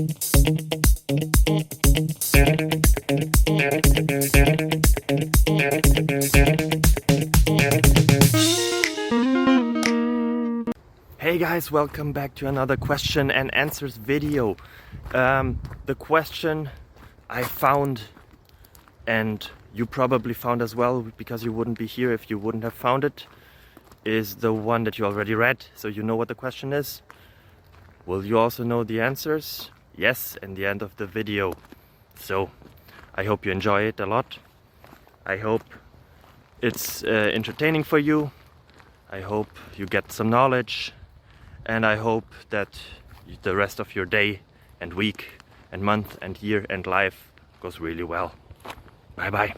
Hey guys, welcome back to another question and answers video. The question I found, and you probably found as well because you wouldn't be here if you wouldn't have found it, is the one that you already read, so you know what the question is. Will you also know the answers? Yes, in the end of the video. So I hope you enjoy it a lot. I hope it's entertaining for you. I hope you get some knowledge. And I hope that the rest of your day and week and month and year and life goes really well. Bye bye.